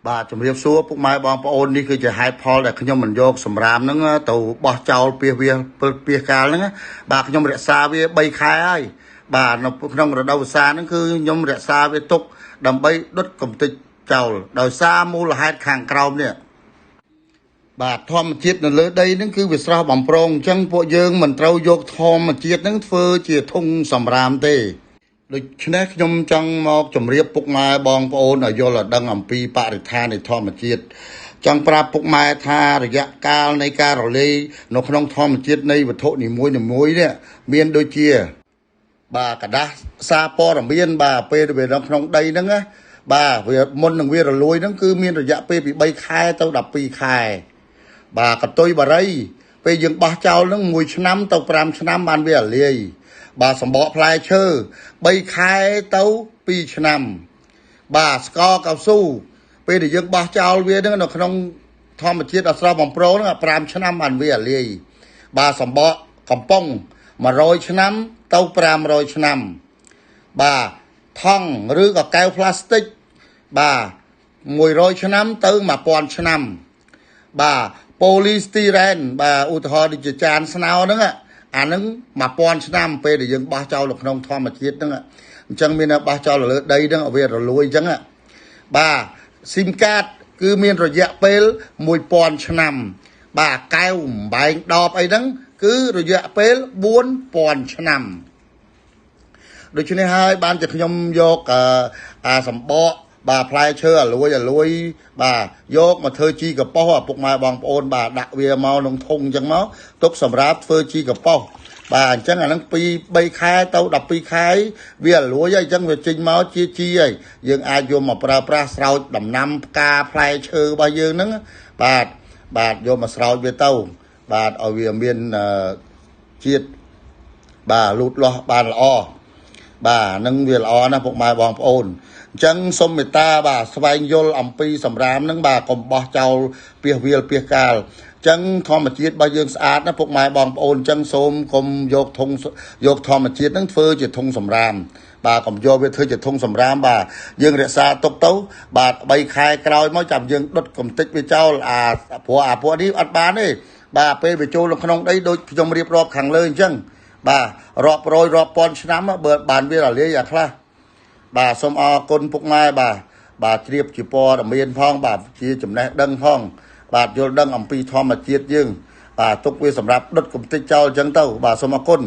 បាទជំរាបសួរពុកម៉ែបងប្អូននេះគឺជាហេតុផលដែលខ្ញុំមិនយកសម្រាមហ្នឹងទៅបោះចោលពីកាលហ្នឹងបាទខ្ញុំរក្សាវា3ខែហើយបាទនៅក្នុងរដូវវស្សាហ្នឹងគឺខ្ញុំរក្សាវាទុកដើម្បីដុតកំទេចចោលដោយសារមូលហេតុខាងក្រោមនេះបាទធម្មជាតិនៅលើដីហ្នឹងគឺវាស្រស់បំប្រងអញ្ចឹងពួកយើងមិនត្រូវយកធម្មជាតិហ្នឹងធ្វើជាធុងសម្រាមទេដូច្នេះខ្ញុំចង់មកជម្រាបពុកម៉ែបងប្អូនឲ្យយល់ឲ្យដឹងអំពីបរិស្ថាននៃធម្មជាតិចង់ប្រាប់ពុកម៉ែថារយៈកាលនៃការរលាយនៅក្នុងធម្មជាតិនៃវត្ថុនីមួយនេះមានដូចជាបាទกระดาษសារព័ត៌មានបាទពេលវានៅក្នុងដីហ្នឹងណាបាទវាមុននឹងវារលួយហ្នឹងគឺមានរយៈពេលពី3ខែទៅ12ខែបាទកតុយបារីពេលយើងបោះចោលហ្នឹង1ឆ្នាំទៅ5ឆ្នាំបានវារលាយបាទសម្បកផ្លែឈើ3ខែទៅ2ឆ្នាំបាទស្ករកៅស៊ូពេលដែលយើងបោះចោលវាហ្នឹងនៅក្នុងធម្មជាតិអស្រស់បំប្រងហ្នឹង5ឆ្នាំបានវារលាយបាទសម្បកកំប៉ុង100ឆ្នាំទៅ500ឆ្នាំបាទថង់ឬក៏កែវផ្លាស្ទិកបាទ100ឆ្នាំទៅ1000ឆ្នាំបាទប៉ូលីស្ទីរ៉ែនបាទឧទាហរណ៍ដូចជាចានស្នោហ្នឹងអាហ្នឹង1000ឆ្នាំពេលដែលយើងបោះចោលនៅក្នុងធម្មជាតិហ្នឹងអញ្ចឹងមានបោះចោលលើដីហ្នឹងឲ្យវារលួយអញ្ចឹងបាទស៊ីមកាតគឺមានរយៈពេល1000ឆ្នាំបាទកែវបំបែងដបអីហ្នឹងគឺរយៈពេល4000ឆ្នាំដូច្នេះហើយបានជាខ្ញុំយកសម្បកបាទផ្លែឈើអាលួយបាទយកមកធ្វើជីកប៉ុសពុកម៉ែបងប្អូនបាទដាក់វាមកក្នុងធុងអញ្ចឹងមកទុកសម្រាប់ធ្វើជីកប៉ុសបាទអញ្ចឹងអាហ្នឹងពី3ខែទៅ12ខែវាអាលួយហើយអញ្ចឹងវាចេញមកជាជីហើយយើងអាចយកមកប្រើប្រាស់ស្រោចដំណាំផ្កាផ្លែឈើរបស់យើងហ្នឹងបាទយកមកស្រោចវាទៅបាទឲ្យវាមានជាតិបាទលូតលាស់បានល្អបាទនឹងវាល្អណាស់ពុកម៉ែបងប្អូនអញ្ចឹងសូមមេត្តាបាទស្វែងយល់អំពីសម្រាមហ្នឹងបាទកុំបោះចោលពាសវាលពាសកាលអញ្ចឹងធម្មជាតិរបស់យើងស្អាតណាពុកម៉ែបងប្អូនអញ្ចឹងសូមកុំយកធម្មជាតិហ្នឹងធ្វើជាធុងសម្រាមបាទកុំយកវាធ្វើជាធុងសម្រាមបាទយើងរក្សាទុកទៅបាទ3ខែក្រោយមកចាំយើងដុតកំទេចវាចោលព្រោះពួកនេះអត់បានទេបាទពេលវាចូលនៅក្នុងដីដូចខ្ញុំរៀបរាប់ខាងលើអញ្ចឹងបាទរាប់រយរាប់ពាន់ឆ្នាំបើបានវារលាយខ្លះបាទសូមអរគុណពុកម៉ែបាទជ្រាបជាព័ត៌មានផងបាទជាចំណេះដឹងផងបាទយល់ដឹងអំពីធម្មជាតិយើងបាទទុកវាសម្រាប់ដុតកំទេចចោលអញ្ចឹងទៅបាទសូមអរគុណ